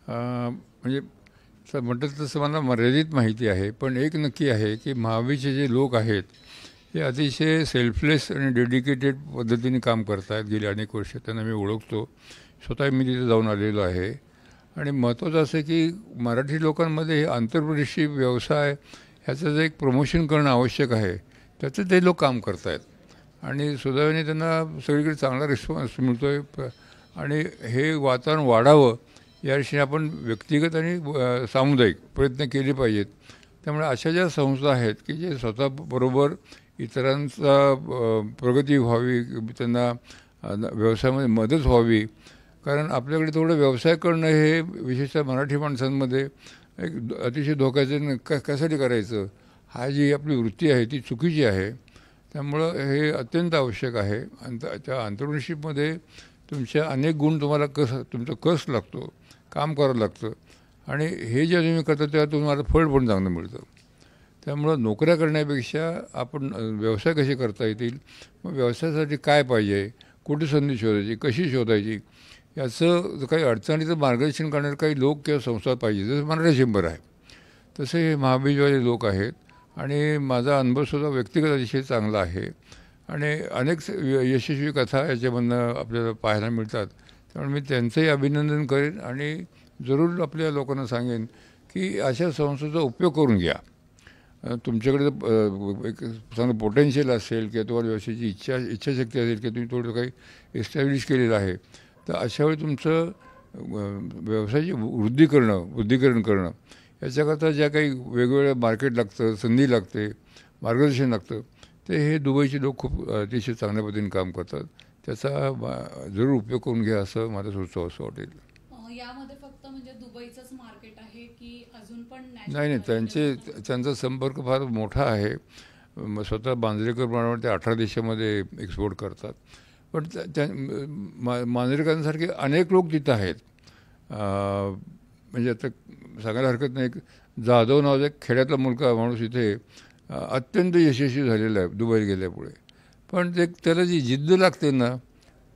म्हणजे म्हटलं तसं मला मर्यादित माहिती आहे, पण एक नक्की आहे की महाबीचे जे लोक आहेत ते अतिशय सेल्फलेस आणि डेडिकेटेड पद्धतीने काम करत आहेत गेली अनेक वर्ष. त्यांना मी ओळखतो, स्वतः मी तिथे जाऊन आलेलो आहे. आणि महत्त्वाचं असं की मराठी लोकांमध्ये आंतरप्रदेशी व्यवसाय ह्याचं जे एक प्रमोशन करणं आवश्यक आहे, त्याचं ते लोक काम करत आहेत. आणि सुदैवाने त्यांना सगळीकडे चांगला रिस्पॉन्स मिळतो आहे. आणि हे वातावरण वाढावं याविषयी आपण व्यक्तिगत आणि सामुदायिक प्रयत्न केले पाहिजेत. त्यामुळे अशा ज्या संस्था आहेत की जे स्वतःबरोबर इतरांचा प्रगती व्हावी, त्यांना व्यवसायामध्ये मदत व्हावी. कारण आपल्याकडे थोडं व्यवसाय करणं हे विशेषतः मराठी माणसांमध्ये एक अतिशय धोक्याचं कशासाठी करायचं, हा जी आपली वृत्ती आहे ती चुकीची आहे. त्यामुळं हे अत्यंत आवश्यक आहे. आणि त्या एंटरप्रेन्योरशिपमध्ये तुमच्या अनेक गुण तुम्हाला तुमचा कस लागतो, काम करावं लागतं. आणि हे जे तुम्ही करता तेव्हा तुम्हाला फळ पण चांगलं मिळतं. त्यामुळं नोकऱ्या करण्यापेक्षा आपण व्यवसाय कसे करता येतील, मग व्यवसायासाठी काय पाहिजे, कुठे संधी शोधायची, कशी शोधायची, याचं काही अडचणीचं मार्गदर्शन करणारे काही लोक किंवा संस्था पाहिजे. जसं मराठी चेंबर आहे तसे हे महाबीजवाले लोक आहेत. आणि माझा अनुभवसुद्धा व्यक्तिगत अतिशय चांगला आहे. आणि अनेक यशस्वी कथा याच्यामधनं आपल्याला पाहायला मिळतात. त्यामुळे मी त्यांचंही अभिनंदन करेन आणि जरूर आपल्या लोकांना सांगेन की अशा संस्थेचा उपयोग करून घ्या. तुमच्याकडे एक चांगलं पोटेन्शियल असेल किंवा तुम्हाला व्यवसायाची इच्छाशक्ती असेल किंवा तुम्ही थोडं काही एस्टॅब्लिश केलेलं आहे, तर अशावेळी तुमचं व्यवसायाची वृद्धीकरण करणं याच्याकरता ज्या काही वेगवेगळ्या मार्केट लागतं, संधी लागते, मार्गदर्शन लागतं, ते हे दुबईचे लोक खूप अतिशय चांगल्या पद्धतीने काम करतात. त्याचा जरूर उपयोग करून घ्या असं मला सुचवावं असं वाटेल. यामध्ये फक्त म्हणजे दुबईचंच मार्केट आहे की अजून पण? नाही, त्यांचा संपर्क फार मोठा आहे. स्वतः मांजरेकर प्रमाणे ते 18 देशामध्ये एक्सपोर्ट करतात. पण मांजरेकरांसारखे अनेक लोक तिथं आहेत. म्हणजे आता सांगायला हरकत नाही, जाधव नावाचा एक खेड्यातला मुलगा माणूस इथे अत्यंत यशस्वी झालेला आहे दुबईला गेल्यापुढे. पण त्याला जी जिद्द लागते ना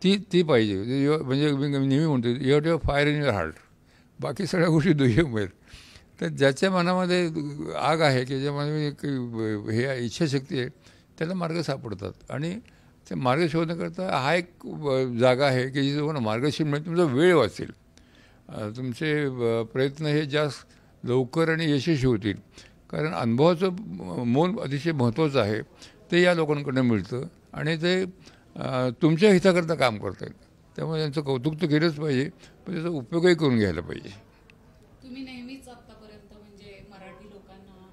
ती पाहिजे. म्हणजे मी नेहमी म्हणतो, you have to have fire in your heart. बाकी सगळ्या गोष्टी दुय्यम आहेत. तर ज्याच्या मनामध्ये आग आहे की ज्यामध्ये हे इच्छाशक्ती आहे त्याला मार्ग सापडतात. आणि ते मार्ग शोधण्याकरता हा एक जागा आहे की जिथे तुम्हाला मार्गदर्शन मिळेल, तुमचा वेळ वाचेल, तुमचे प्रयत्न हे जास्त लवकर आणि यशस्वी होतील. कारण अनुभवाचं मोल अतिशय महत्त्वाचं आहे, ते या लोकांकडनं मिळतं आणि ते तुमच्या हिताकरता काम करत आहेत. त्यामुळे त्यांचं कौतुक तर केलंच पाहिजे, पण त्याचा उपयोगही करून घ्यायला पाहिजे. तुम्ही नेहमीच आतापर्यंत म्हणजे मराठी लोकांना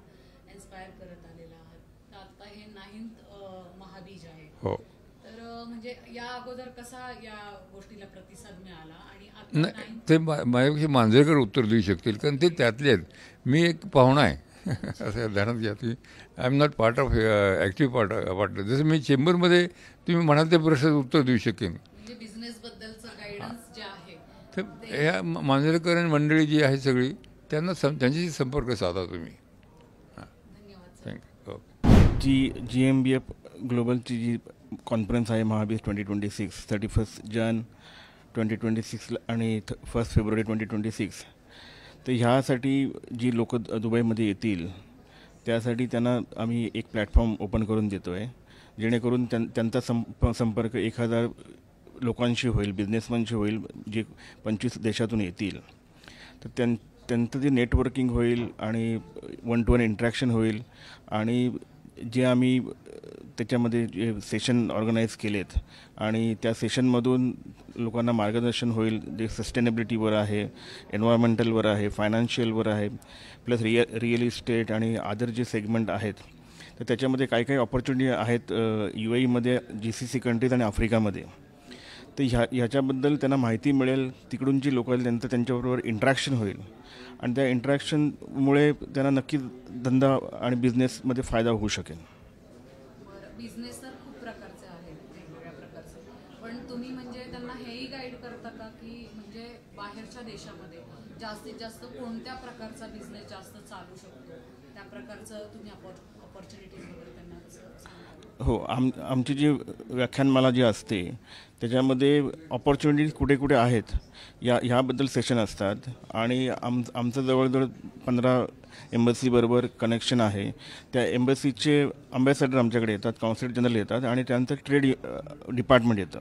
इन्स्पायर करत आलेला आहात. आता हे 9th महाबीज आहे. हो. तर म्हणजे या अगोदर कसा या गोष्टीला प्रतिसाद मिळाला? आणि नाही, ते माझ्यापेक्षा मांजरेकर उत्तर देऊ शकतील, कारण ते त्यातले आहेत. मी एक पाहुणा आहे असं ध्यानात घ्या. तुम्ही I am not part of active part. जसं मी चेंबरमध्ये तुम्ही म्हणाल त्या प्रश्नाचं उत्तर देऊ शकेन. म्हणजे बिझनेसबद्दलचं गायडन्स जे आहे तर ह्या मांजरेकर मंडळी जी आहे सगळी त्यांना त्यांच्याशी संपर्क साधा तुम्ही. हां, थँक्यू. जी GMBF ग्लोबलची जी कॉन्फरन्स आहे महाबीज 2026, 31 जन 2026 आणि 1 फेब्रुवारी 2026, तर ह्यासाठी जी लोक दुबईमध्ये येतील त्यासाठी त्यांना आम्ही एक प्लॅटफॉर्म ओपन करून देतो आहे, जेणेकरून त्यांचा संपर्क 1000 लोकांशी होईल, बिझनेसमॅनशी होईल, जे 25 देशातून येतील. तर त्यांचं जे नेटवर्किंग होईल आणि 1-to-1 इंटरॅक्शन होईल. आणि जे आम्ही त्याच्यामध्ये जे सेशन ऑर्गनाईज केलेत आणि त्या सेशनमधून लोकांना मार्गदर्शन होईल, जे सस्टेनेबिलिटीवर आहे, एन्व्हायरमेंटलवर आहे, फायनान्शियलवर आहे, प्लस रिअल इस्टेट आणि अदर जे सेगमेंट आहेत. तर त्याच्यामध्ये काही काही ऑपॉर्च्युनिटी आहेत UAEमध्ये, GCC कंट्रीज आणि आफ्रिकामध्ये. तर ह्याच्याबद्दल त्यांना माहिती मिळेल, तिकडून जी लोक आहेत त्यांच्याबरोबर इंटरॅक्शन होईल आणि त्या इंटरॅक्शनमुळे त्यांना नक्कीच धंदा आणि बिझनेसमध्ये फायदा होऊ शकेल. बिझनेस तर खूप प्रकारचे आहेत, वेगवेगळ्या प्रकारचे, पण तुम्ही म्हणजे त्यांना हेही गाईड करता का की म्हणजे बाहेरच्या देशामध्ये जास्तीत जास्त कोणत्या प्रकारचा बिझनेस जास्त चालू शकतो, त्या प्रकारचं तुम्ही अपॉर्च्युनिटीज वगैरे त्यांना? हो, आमची जी व्याख्यानमाला जी असते त्याच्यामध्ये ऑपॉर्च्युनिटीज कुठे कुठे आहेत ह्याबद्दल सेशन असतात. आणि आमचं जवळजवळ 15 एम्बसीबरोबर कनेक्शन आहे. त्या एम्बसीचे अँबॅसेडर आमच्याकडे येतात, कॉन्सुलेट जनरल येतात आणि त्यानंतर ट्रेड डिपार्टमेंट येतं.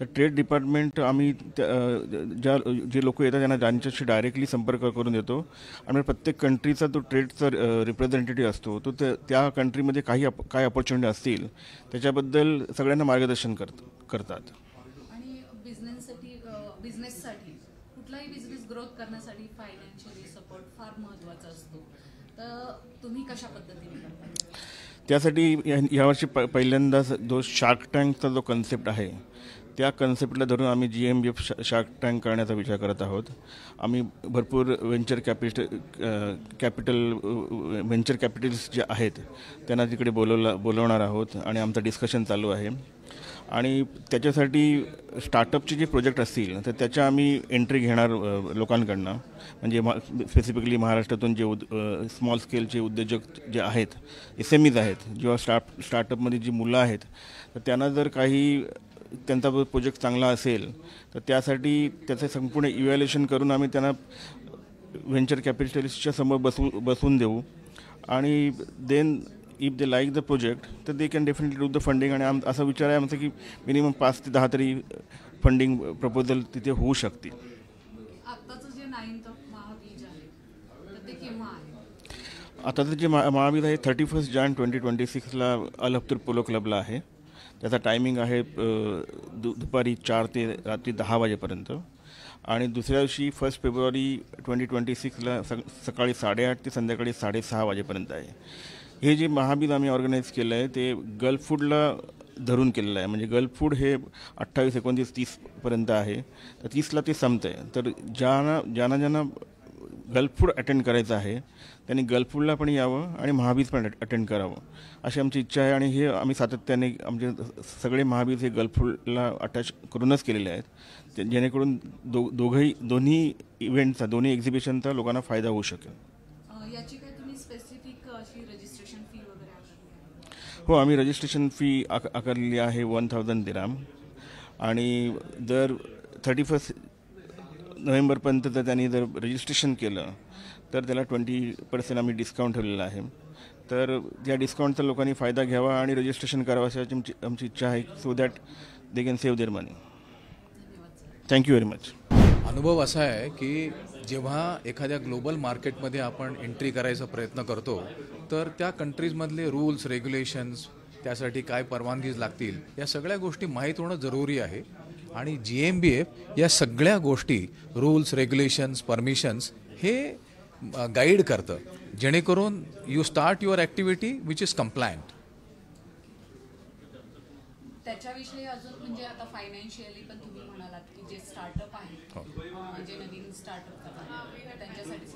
तर ट्रेड डिपार्टमेंट आम्ही जे लोक येतात त्यांना त्यांच्याशी डायरेक्टली संपर्क करून देतो. आणि प्रत्येक कंट्रीचा तो ट्रेडचा रिप्रेझेंटेटिव्ह असतो, तो त्या कंट्रीमध्ये काय अपॉर्च्युनिटी असतील त्याच्याबद्दल सगळ्यांना मार्गदर्शन करतात. आणि बिझनेससाठी कुठलाही बिझनेस ग्रोथ करण्यासाठी फायनान्शियली सपोर्ट फार महत्त्वाचा असतो. तर तुम्ही कशा पद्धतीने करता? त्यासाठी यावर्षी पहिल्यांदाच जो शार्क टँकचा जो कन्सेप्ट आहे त्या कन्सेप्टला धरून आम्ही GMBF शार्क टँक करण्याचा विचार करत आहोत. आम्ही भरपूर व्हेंचर कॅपिटलिस्ट जे आहेत त्यांना तिकडे बोलवणार आहोत आणि आमचं डिस्कशन चालू आहे. आणि त्याच्यासाठी स्टार्टअपचे जे प्रोजेक्ट असतील तर त्याच्या आम्ही एंट्री घेणार लोकांकडनं. म्हणजे स्पेसिफिकली महाराष्ट्रातून जे स्मॉल स्केलचे उद्योजक जे आहेत, SMEs आहेत, जेव्हा स्टार्टअपमध्ये जी मुलं आहेत तर त्यांना जर काही त्यांचा प्रोजेक्ट चांगला असेल तर त्यासाठी त्याचं संपूर्ण इव्हॅल्युएशन करून आम्ही त्यांना व्हेंचर कॅपिटलिस्टच्या समोर बसवून देऊ. आणि then if they like the project तर they can definitely do the funding. आणि असा विचार आहे आमचा की मिनिमम 5 ते 10 तरी फंडिंग प्रपोजल तिथे होऊ शकतील. आत्ताचं जे 9th महाबीज आहे तर ते केव्हा आहे? आताचं जे महाबीज आहे 31 जानेवारी 2026ला अल हफ्तूर पोलो क्लबला आहे. त्याचा टायमिंग आहे दुपारी 4 ते रात्री 10 वाजेपर्यंत. आणि दुसऱ्या दिवशी 1 फेब्रुवारी 2026ला सकाळी 8:30 ते संध्याकाळी 6:30 वाजेपर्यंत आहे. हे जे महाबीज आम्ही ऑर्गनाईज केलं आहे ते गल्फ फूडला धरून केलेलं आहे. म्हणजे गल्फ फूड हे 28, 29, 30पर्यंत आहे. तर 30ला ते संपतं आहे. तर ज्यांना गल्फ फूड अटेंड करायचं आहे त्यांनी गल्फ फूडला पण यावं आणि महाबीज पण अटेंड करावं अशी आमची इच्छा आहे. आणि हे आम्ही सातत्याने आमचे सगळे महाबीज हे गल्फ फूडला अटॅच करूनच केलेले आहेत, जेणेकरून दोन्ही इव्हेंटचा, दोन्ही एक्झिबिशनचा लोकांना फायदा होऊ शकेल. याची काय तुम्ही स्पेसिफिक अशी रजिस्ट्रेशन फी वगैरे आकारली? हो, आम्ही रजिस्ट्रेशन फी आकारलेली आहे 1000 दिराम. आणि जर 31 नोव्हेंबरपर्यंत जर त्यांनी जर रजिस्ट्रेशन केलं तर त्याला 20% आम्ही डिस्काउंट ठेवलेला आहे. तर या डिस्काउंटचा लोकांनी फायदा घ्यावा आणि रजिस्ट्रेशन करावं अशी आमची इच्छा आहे, so that they can save there money. Thank you very much. अनुभव असा आहे की जेव्हा एखाद्या ग्लोबल मार्केटमध्ये आपण एंट्री करायचा प्रयत्न करतो तर त्या कंट्रीजमधले रूल्स, रेग्युलेशन्स, त्यासाठी काय परवानगीज लागतील या सगळ्या गोष्टी माहीत होणं जरुरी आहे. आणि GMBF या सगळ्या गोष्टी, रूल्स, रेग्युलेशन्स, परमिशन्स हे गाईड करतं, जेणेकरून you start your activity which is compliant. त्याच्याविषयी अजून म्हणजे आता फायनान्शियली पण तुम्ही म्हणालात की जे स्टार्टअप आहे, जे नवीन स्टार्टअप करतात त्यांच्यासाठी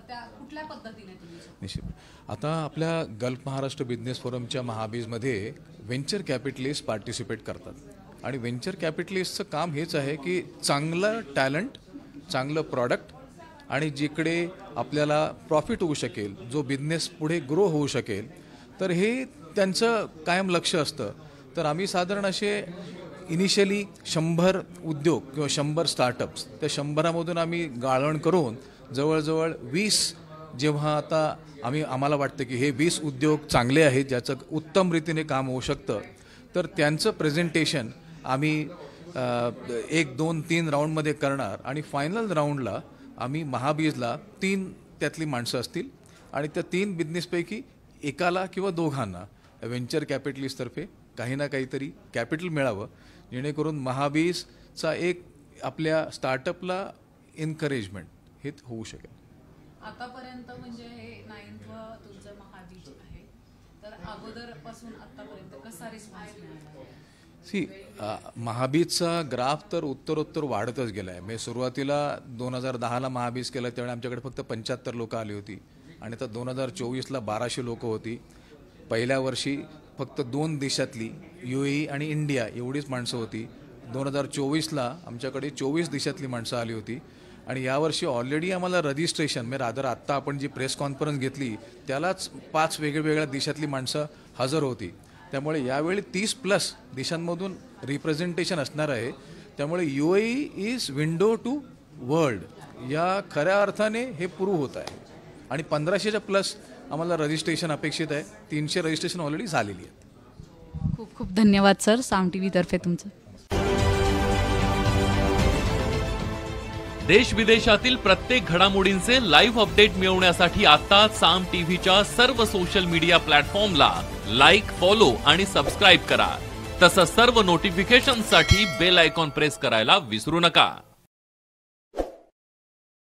त्या कुठल्या पद्धतीने तुम्ही? निश्चित. आता आपल्या गल्फ महाराष्ट्र बिझनेस फोरमच्या महाबीजमध्ये व्हेंचर कॅपिटलिस्ट पार्टिसिपेट करतात. आणि व्हेंचर कॅपिटलिस्टचं काम हेच आहे की चांगलं टॅलेंट, चांगलं प्रॉडक्ट आणि जिकडे आपल्याला प्रॉफिट होऊ शकेल, जो बिझनेस पुढे ग्रो होऊ शकेल, तर हे त्यांचं कायम लक्ष असतं. तर आम्ही साधारण असे इनिशियली 100 उद्योग किंवा 100 स्टार्टअप्स, त्या 100मधून आम्ही गाळण करून जवळजवळ 20, जेव्हा आता आम्हाला वाटतं की हे 20 उद्योग चांगले आहेत ज्याचं उत्तम रीतीने काम होऊ शकतं, तर त्यांचं प्रेझेंटेशन आम्ही 1, 2, 3 राऊंडमध्ये करणार. आणि फायनल राऊंडला आम्ही महाबीजला 3 त्यातली माणसं असतील आणि त्या 3 बिझनेसपैकी एकाला किंवा दोघांना व्हेंचर कॅपिटलिस्टतर्फे काही ना काहीतरी कॅपिटल मिळावं, जेणेकरून महाबीजचा एक आपल्या स्टार्टअपला एनकरेजमेंट हे होऊ शकेल. आतापर्यंत म्हणजे हे 9th तुमचं महाबीज आहे, तर अगोदरपासून आतापर्यंत कसा रिस्पॉन्स मिळाला? महाबीजचा ग्राफ तर उत्तरोत्तर वाढतच गेला आहे. म्हणजे सुरुवातीला 2010ला महाबीज केलं त्यावेळी आमच्याकडे फक्त 75 लोक आली होती आणि आता 2024ला 1200 लोक होती. पहिल्या वर्षी फक्त 2 देशातली UAE आणि इंडिया एवढीच माणसं होती. 2024ला आमच्याकडे 24 देशातली माणसं आली होती. आणि यावर्षी ऑलरेडी आम्हाला रजिस्ट्रेशन, म्हणजे रादर आत्ता आपण जी प्रेस कॉन्फरन्स घेतली त्यालाच 5 वेगवेगळ्या देशातली माणसं हजर होती. त्यामुळे यावेळी 30+ देशांमधून रिप्रेझेंटेशन असणार आहे. त्यामुळे UAE is window to world या खऱ्या अर्थाने हे प्रूव्ह होत आहे. आणि 1500+ आम्हाला रजिस्ट्रेशन अपेक्षित आहे. 300 रजिस्ट्रेशन ऑलरेडी झालेली आहेत. खूप खूप धन्यवाद सर, साम TV तर्फे तुमचं. देश विदेशातील प्रत्येक घडामोडींचे लाईव्ह अपडेट मिळवण्यासाठी आता साम टीव्हीच्या सर्व सोशल मीडिया प्लॅटफॉर्मला लाईक, फॉलो आणि सबस्क्राईब करा. तसंच सर्व नोटिफिकेशनसाठी बेल आयकॉन प्रेस करायला विसरू नका.